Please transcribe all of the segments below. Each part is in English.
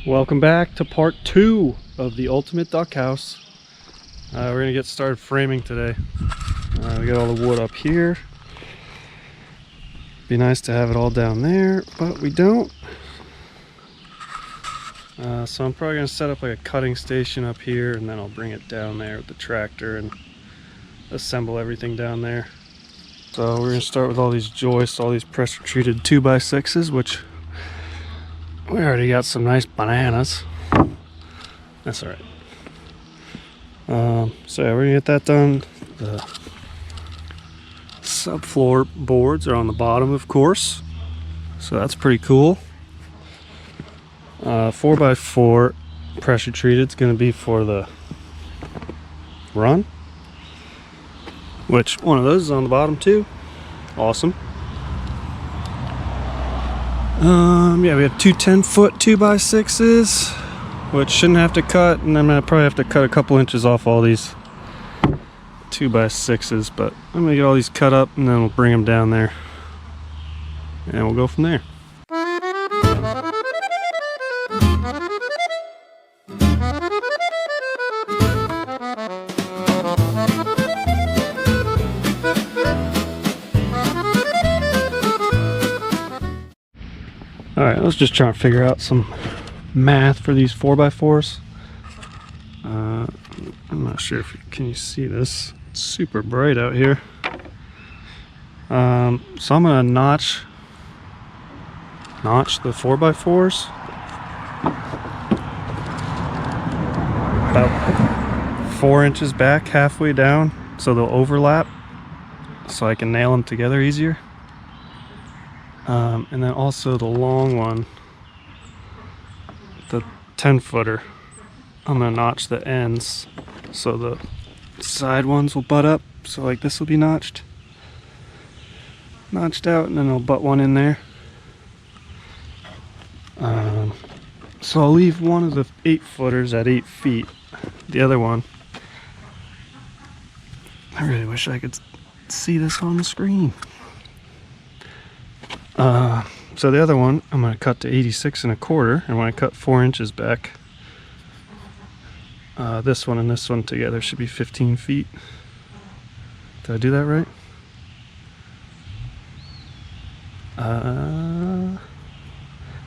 Welcome back to part 2 of the ultimate duck house. We're gonna get started framing today. We got all the wood up here. Be nice to have it all down there, but we don't. So I'm probably gonna set up like a cutting station up here, and then I'll bring it down there with the tractor and assemble everything down there. So we're gonna start with all these joists, all these pressure treated 2x6s, which we already got some nice bananas. That's all right. So yeah, we're gonna get that done. The subfloor boards are on the bottom, of course, so that's pretty cool. 4x4 pressure treated is gonna be for the run, which one of those is on the bottom too. Awesome. Yeah, we have two 10-foot 2x6s, which shouldn't have to cut, and I'm gonna probably have to cut a couple inches off all these 2x6s, but I'm gonna get all these cut up and then we'll bring them down there and we'll go from there. Alright, let's just try and figure out some math for these 4x4s. I'm not sure if can you see this. It's super bright out here. So I'm gonna notch the 4x4s about 4 inches back, halfway down, so they'll overlap, so I can nail them together easier. And then also the long one, the 10-footer, I'm gonna notch the ends so the side ones will butt up. So like this will be notched out, and then I'll butt one in there. So I'll leave one of the 8-footers at 8 feet. The other one, I really wish I could see this on the screen. So the other one I'm going to cut to 86 1/4, and when I cut 4 inches back, this one and this one together should be 15 feet. Did I do that right?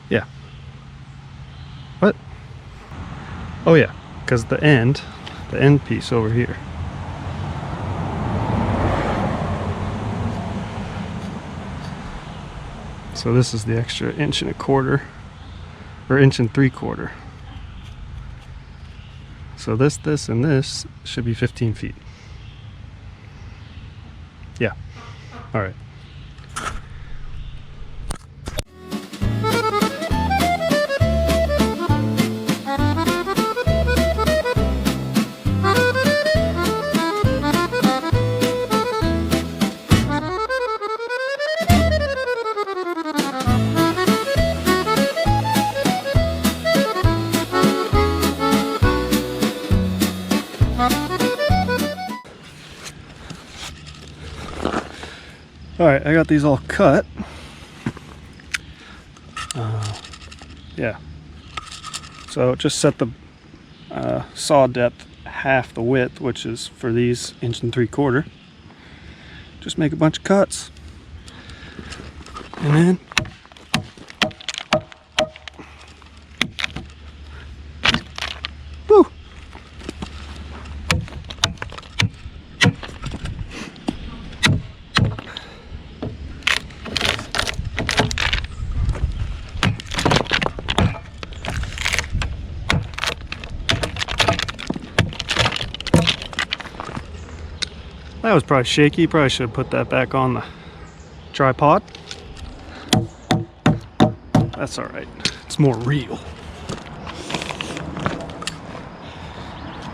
Yeah. What? Oh yeah, because the end piece over here. So this is the extra 1 1/4 or 1 3/4. So this and this should be 15 feet. Yeah. All right. Alright, I got these all cut. Yeah. So just set the saw depth half the width, which is for these 1 3/4. Just make a bunch of cuts. And then woo! That was probably shaky. Probably should have put that back on the tripod. That's all right. It's more real.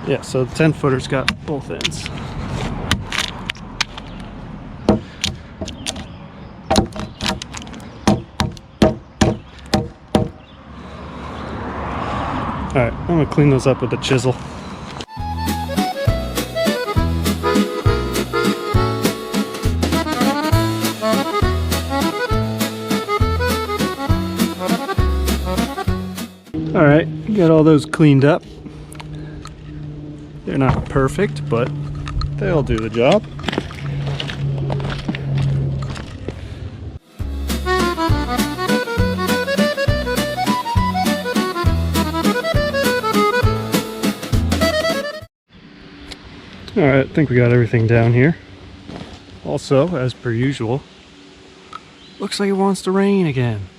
Yeah, so the 10-footer's got both ends. All right, I'm gonna clean those up with a chisel. All right, got all those cleaned up. They're not perfect, but they'll do the job. All right, I think we got everything down here. Also, as per usual, looks like it wants to rain again.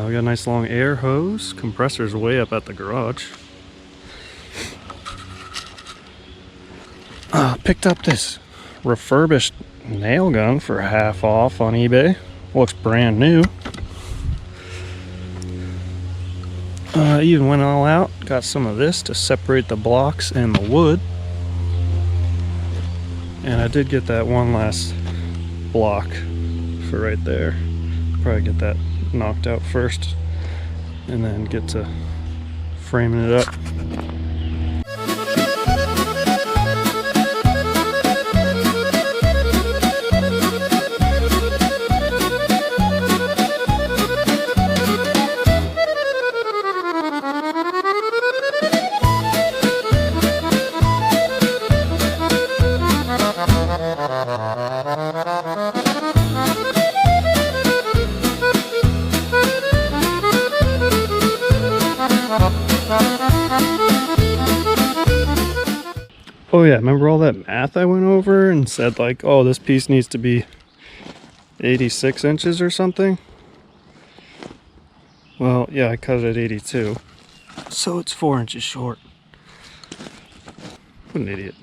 We got a nice long air hose. Compressor's way up at the garage. Picked up this refurbished nail gun for half off on eBay. Looks brand new. Even went all out. Got some of this to separate the blocks and the wood. And I did get that one last block for right there. Probably get that knocked out first and then get to framing it up. Oh yeah, remember all that math I went over and said like, oh, this piece needs to be 86 inches or something? Well, yeah, I cut it at 82. So it's 4 inches short. What an idiot.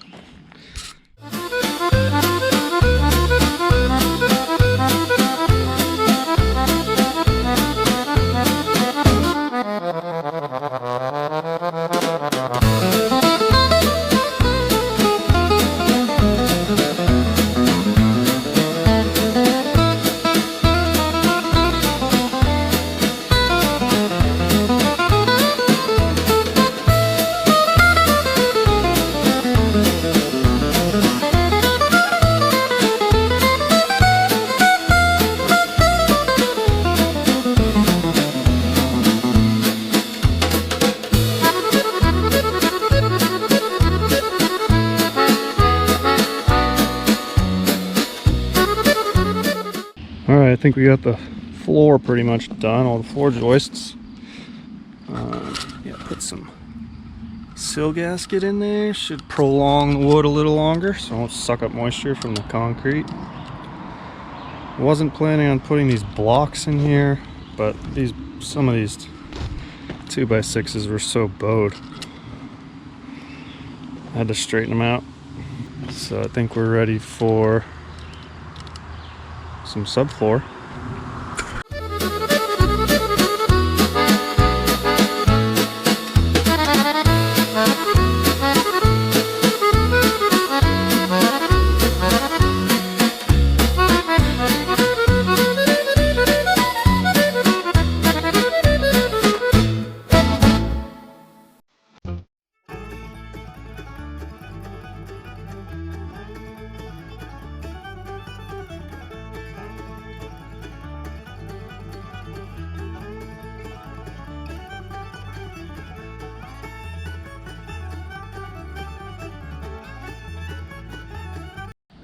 Alright, I think we got the floor pretty much done, all the floor joists. Yeah, put some sill gasket in there, should prolong the wood a little longer so it won't suck up moisture from the concrete. Wasn't planning on putting these blocks in here, but some of these 2x6s were so bowed. I had to straighten them out. So I think we're ready for some subfloor.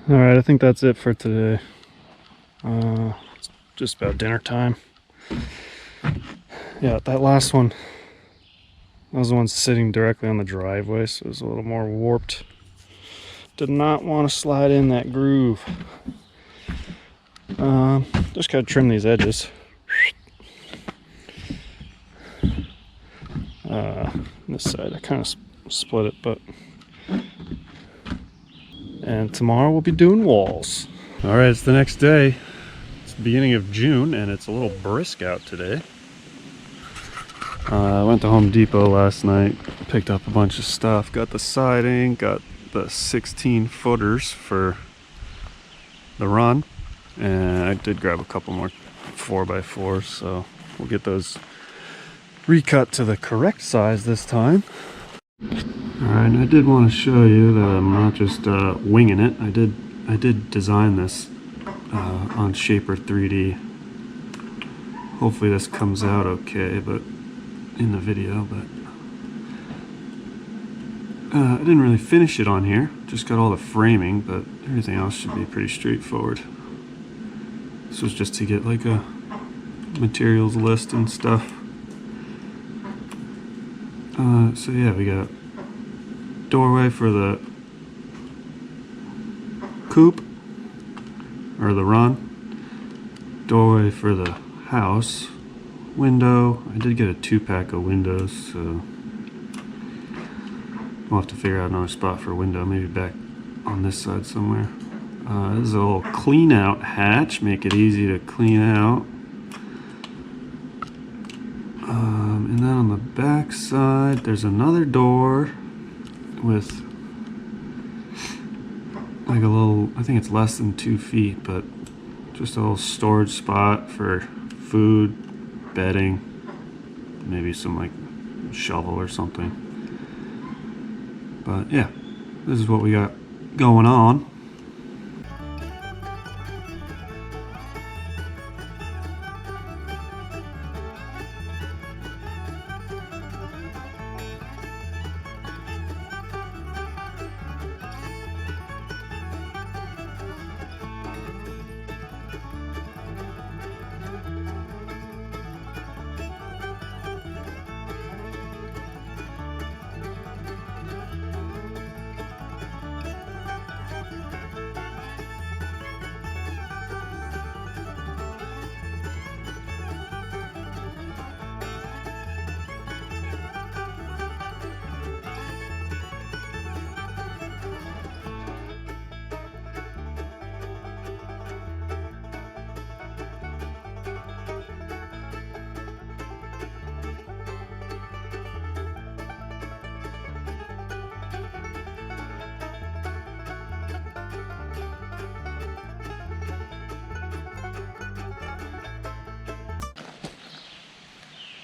Alright, I think that's it for today. It's just about dinner time. Yeah, that last one, that was the one sitting directly on the driveway, so it was a little more warped. Did not want to slide in that groove. Just gotta trim these edges. This side, I kind of split it, but... And tomorrow we'll be doing walls. All right, it's the next day. It's the beginning of June and it's a little brisk out today. I went to Home Depot last night, picked up a bunch of stuff, got the siding, got the 16 footers for the run, and I did grab a couple more 4x4s, so we'll get those recut to the correct size this time. Alright, I did want to show you that I'm not just winging it. I did design this on Shaper 3D. Hopefully this comes out okay, but in the video, but I didn't really finish it on here. Just got all the framing, but everything else should be pretty straightforward. This was just to get like a materials list and stuff. So yeah, we got doorway for the coupe, or the run. Doorway for the house. Window. I did get a 2-pack of windows, so we'll have to figure out another spot for a window, maybe back on this side somewhere. This is a little clean out hatch, make it easy to clean out. And then on the back side, there's another door with like a little, I think it's less than 2 feet, but just a little storage spot for food, bedding, maybe some like shovel or something. But yeah, this is what we got going on.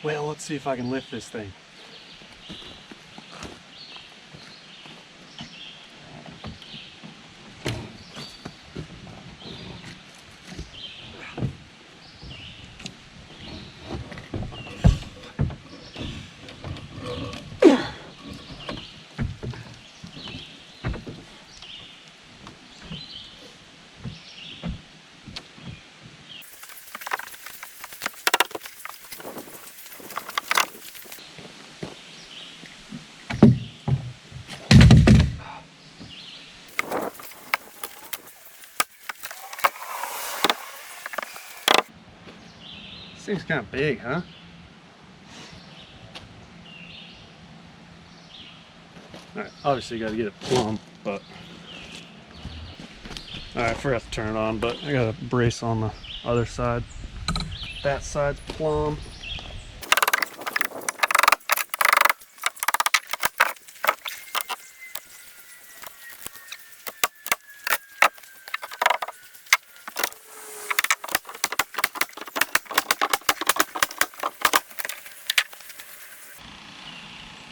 Well, let's see if I can lift this thing. This thing's kind of big, huh? Alright, obviously you gotta get it plumb, but... Alright, I forgot to turn it on, but I got a brace on the other side. That side's plumb.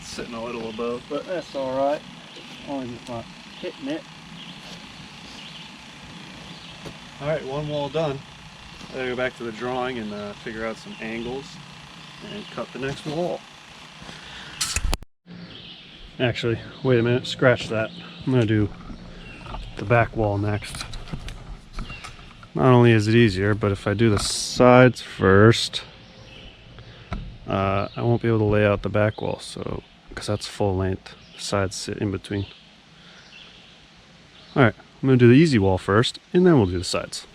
Sitting a little above, but that's alright. Only if I'm hitting it. Alright, one wall done. I gotta go back to the drawing and figure out some angles and cut the next wall. Actually, wait a minute, scratch that. I'm gonna do the back wall next. Not only is it easier, but if I do the sides first, I won't be able to lay out the back wall, so because that's full length. The sides sit in between. Alright, I'm going to do the easy wall first, and then we'll do the sides.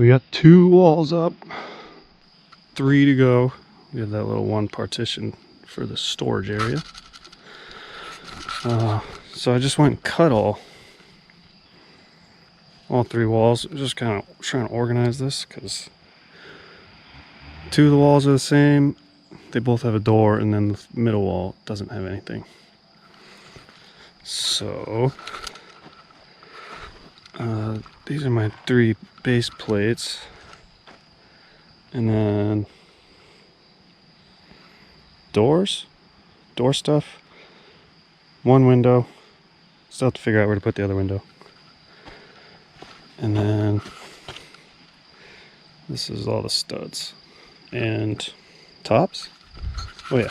we got 2 walls up, 3 to go. We have that little one partition for the storage area. So I just went and cut all 3 walls. Just kind of trying to organize this because 2 of the walls are the same. They both have a door, and then the middle wall doesn't have anything. So these are my 3 base plates, and then door stuff, 1 window. Still have to figure out where to put the other window. And then this is all the studs and tops. Oh yeah,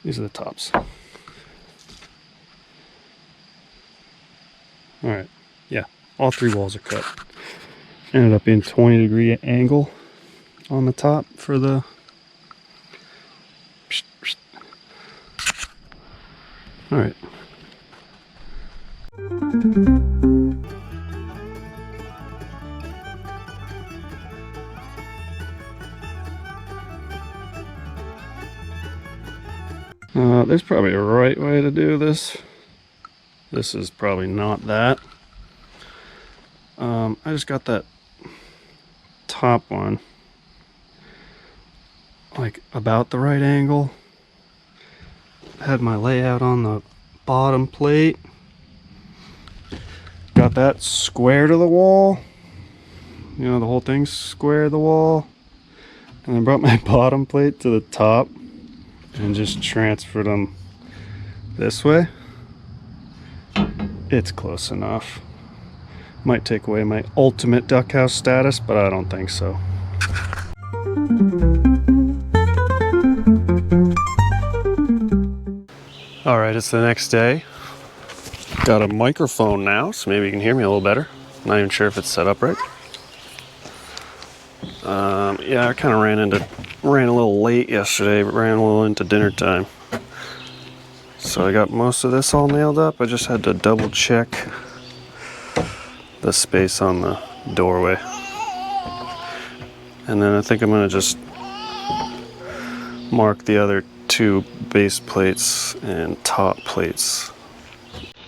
these are the tops. All right, yeah, all 3 walls are cut. Ended up being 20-degree angle on the top for the. All right. There's probably a right way to do this. This is probably not that. I just got that top one like about the right angle. Had my layout on the bottom plate. Got that square to the wall. You know, the whole thing's square to the wall. And then brought my bottom plate to the top and just transferred them this way. It's close enough. Might take away my ultimate duck house status, but I don't think so. All right, it's the next day. Got a microphone now, so maybe you can hear me a little better. Not even sure if it's set up right. Yeah, I kind of ran a little late yesterday, but ran a little into dinner time. So I got most of this all nailed up. I just had to double check the space on the doorway. And then I think I'm gonna just mark the other 2 base plates and top plates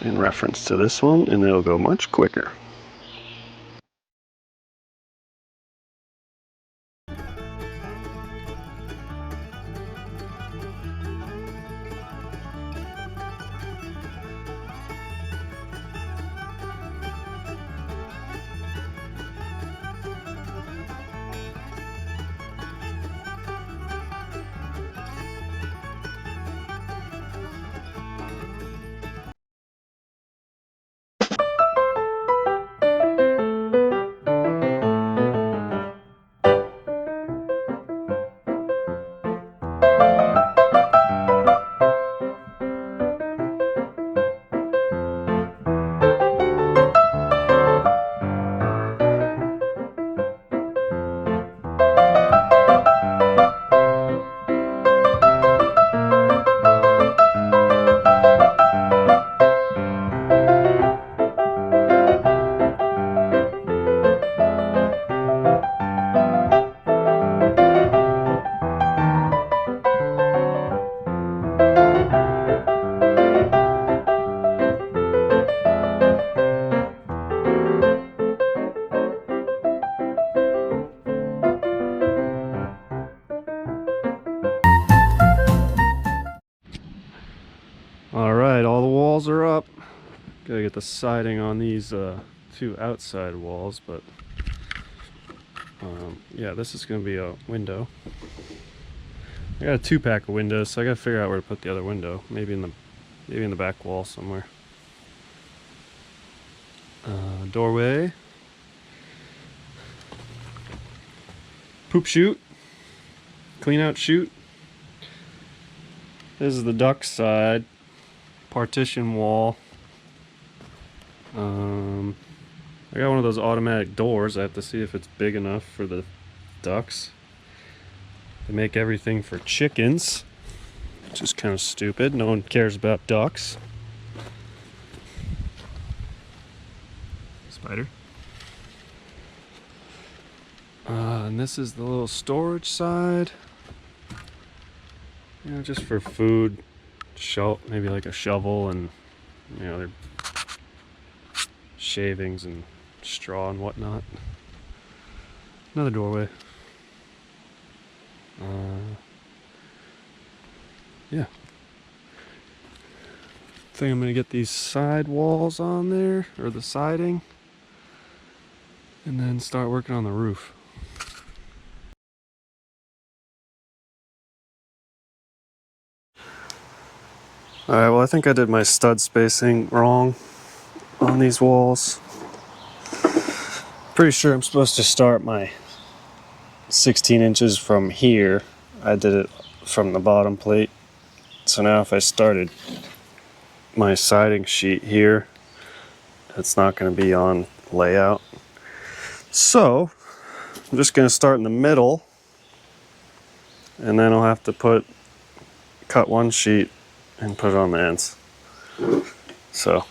in reference to this one, and it'll go much quicker. Alright, all the walls are up. Gotta get the siding on these 2 outside walls, but yeah, this is gonna be a window. I got a 2-pack of windows, so I gotta figure out where to put the other window. Maybe in the back wall somewhere. Doorway. Poop chute. Clean out chute. This is the duck side. Partition wall. I got one of those automatic doors. I have to see if it's big enough for the ducks. They make everything for chickens, which is kind of stupid. No one cares about ducks. Spider. And this is the little storage side. You know, just for food, maybe like a shovel and, you know, their shavings and straw and whatnot. Another doorway. Yeah. I think I'm gonna get these side walls on there, or the siding, and then start working on the roof. Alright, well I think I did my stud spacing wrong on these walls. Pretty sure I'm supposed to start my 16 inches from here. I did it from the bottom plate. So now if I started my siding sheet here, it's not going to be on layout. So I'm just going to start in the middle, and then I'll have to cut one sheet and put it on the ends. So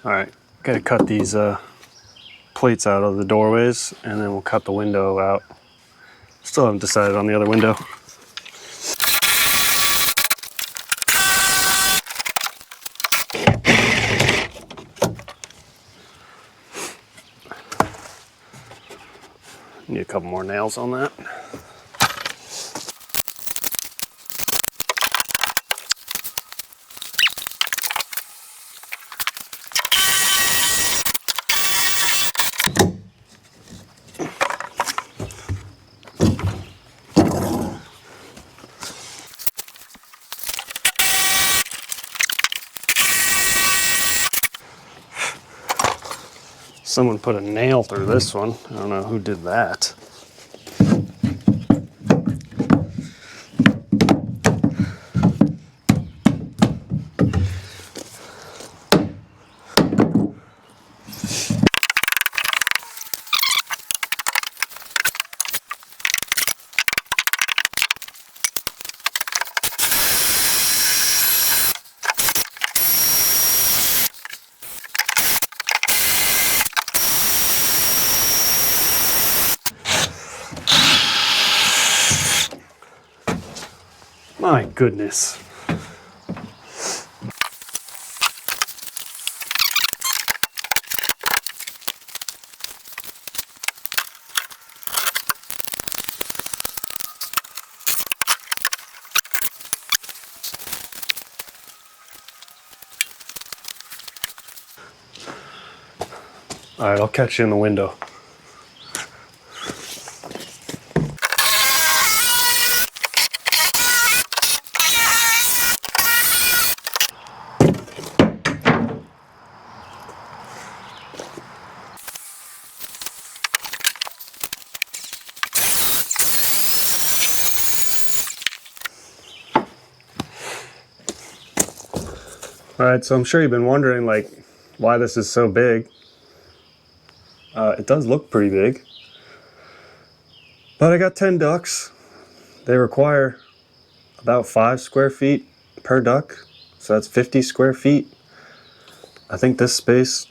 alright, gotta cut these plates out of the doorways, and then we'll cut the window out. Still haven't decided on the other window. Need a couple more nails on that. Someone put a nail through this one. I don't know who did that. My goodness. All right, I'll catch you in the window. All right, so I'm sure you've been wondering like why this is so big. It does look pretty big, but I got 10 ducks. They require about 5 square feet per duck, so that's 50 square feet. I think this space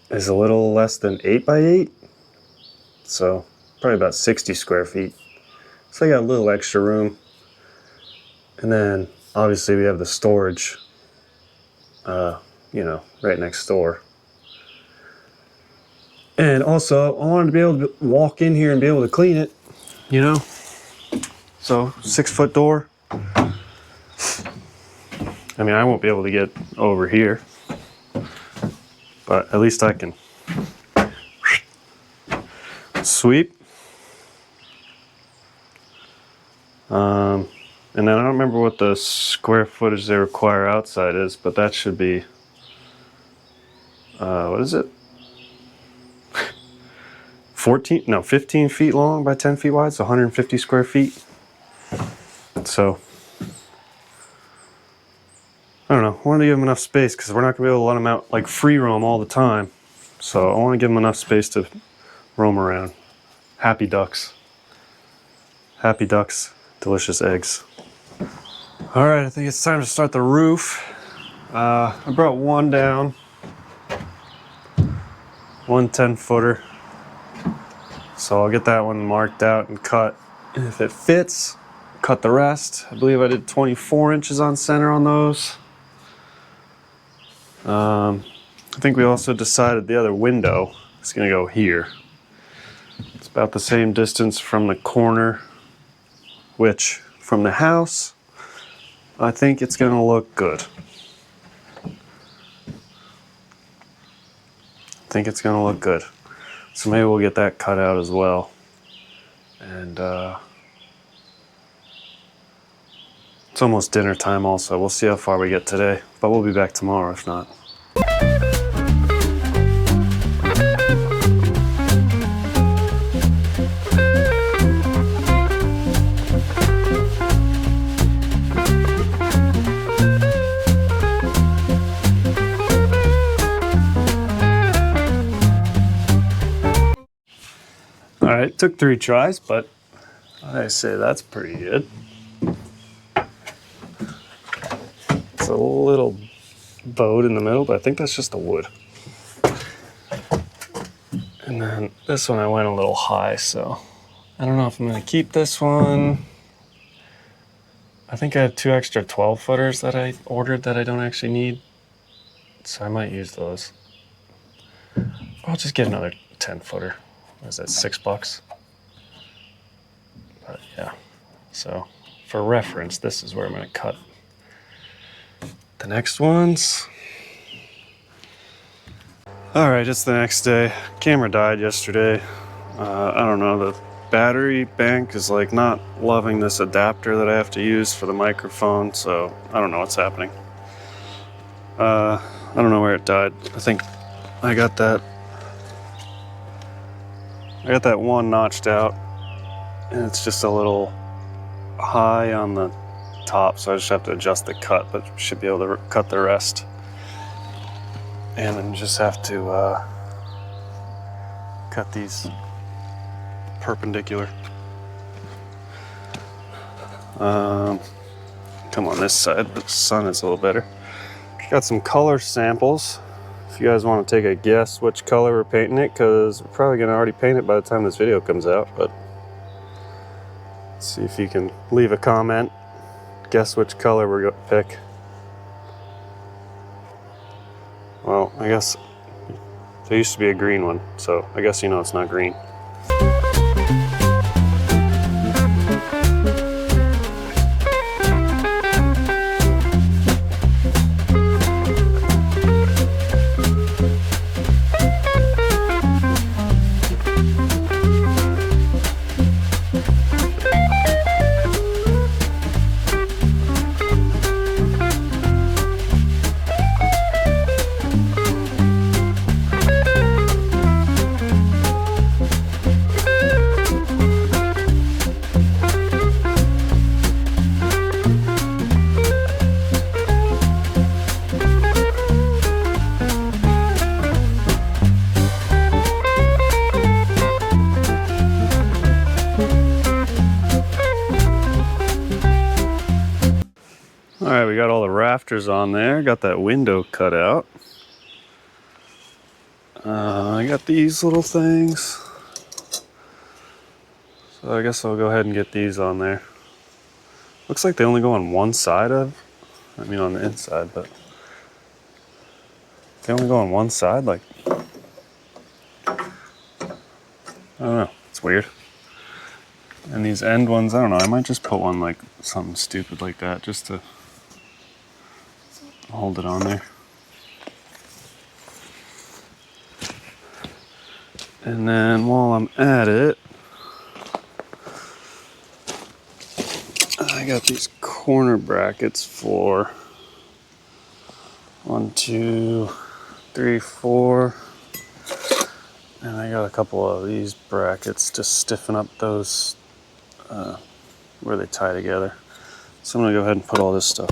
is a little less than 8 by 8, so probably about 60 square feet. So I got a little extra room. And then obviously we have the storage, you know, right next door. And also I wanted to be able to walk in here and be able to clean it, you know. So 6-foot door. I mean, I won't be able to get over here, but at least I can sweep. And then I don't remember what the square footage they require outside is, but that should be, what is it? 15 feet long by 10 feet wide, so 150 square feet. So, I don't know, I want to give them enough space because we're not going to be able to let them out like free roam all the time. So I want to give them enough space to roam around. Happy ducks. Happy ducks, delicious eggs. All right, I think it's time to start the roof. I brought one down, one 10-footer. So I'll get that one marked out and cut. And if it fits, cut the rest. I believe I did 24 inches on center on those. I think we also decided the other window is going to go here. It's about the same distance from the corner, which from the house, I think it's going to look good. I think it's going to look good. So maybe we'll get that cut out as well. And it's almost dinner time also. We'll see how far we get today, but we'll be back tomorrow if not. Alright, took 3 tries, but I say that's pretty good. It's a little bowed in the middle, but I think that's just the wood. And then this one I went a little high, so I don't know if I'm going to keep this one. I think I have 2 extra 12-footers that I ordered that I don't actually need, so I might use those. I'll just get another 10-footer. What is that, $6? But yeah, so for reference, this is where I'm going to cut the next ones. Alright, it's the next day. Camera died yesterday. I don't know, the battery bank is like not loving this adapter that I have to use for the microphone, so I don't know what's happening. I don't know where it died. I think I got that one notched out, and it's just a little high on the top, so I just have to adjust the cut, but should be able to cut the rest. And then just have to cut these perpendicular. Come on this side, the sun is a little better. Got some color samples. If you guys want to take a guess which color we're painting it, because we're probably going to already paint it by the time this video comes out, but let's see if you can leave a comment. Guess which color we're going to pick. Well, I guess there used to be a green one, so I guess you know it's not green. got all the rafters on there. Got that window cut out. I got these little things. So I guess I'll go ahead and get these on there. Looks like they only go on one side on the inside, but they only go on one side, like, I don't know, it's weird. And these end ones, I don't know, I might just put one like something stupid like that just to hold it on there. And then while I'm at it, I got these corner brackets for 1, 2, 3, 4. And I got a couple of these brackets to stiffen up those where they tie together. So I'm gonna go ahead and put all this stuff.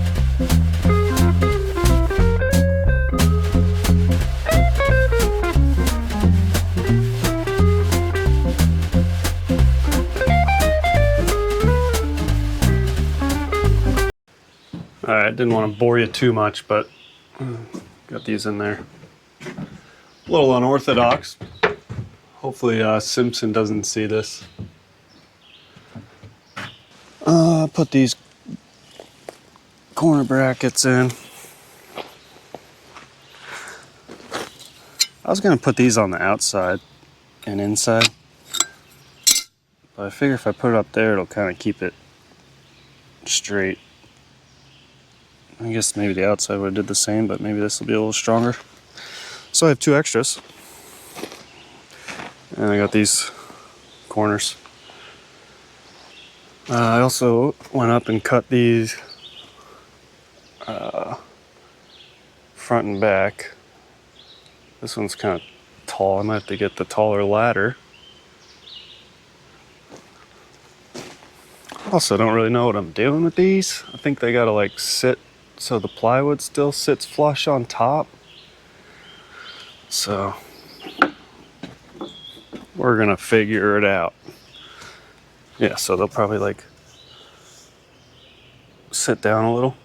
Alright, didn't want to bore you too much, but got these in there. A little unorthodox. Hopefully Simpson doesn't see this. Put these corner brackets in. I was going to put these on the outside and inside, but I figure if I put it up there, it'll kind of keep it straight. I guess maybe the outside would have did the same, but maybe this will be a little stronger. So I have 2 extras. And I got these corners. I also went up and cut these front and back. This one's kind of tall. I might have to get the taller ladder. Also, don't really know what I'm doing with these. I think they gotta like sit so the plywood still sits flush on top. So we're gonna figure it out. Yeah, so they'll probably like sit down a little.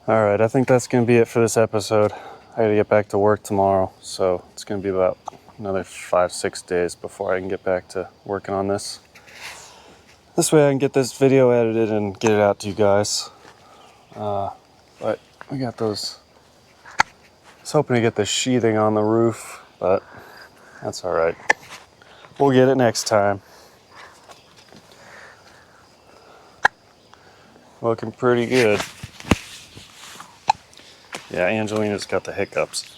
Alright, I think that's going to be it for this episode. I gotta get back to work tomorrow, so it's going to be about another 5-6 days before I can get back to working on this. This way I can get this video edited and get it out to you guys. But we got those. I was hoping to get the sheathing on the roof, but that's alright. We'll get it next time. Looking pretty good. Yeah, Angelina's got the hiccups.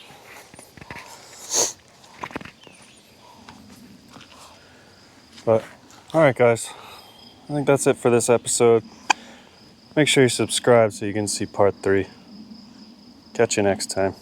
But, alright guys, I think that's it for this episode. Make sure you subscribe so you can see part 3. Catch you next time.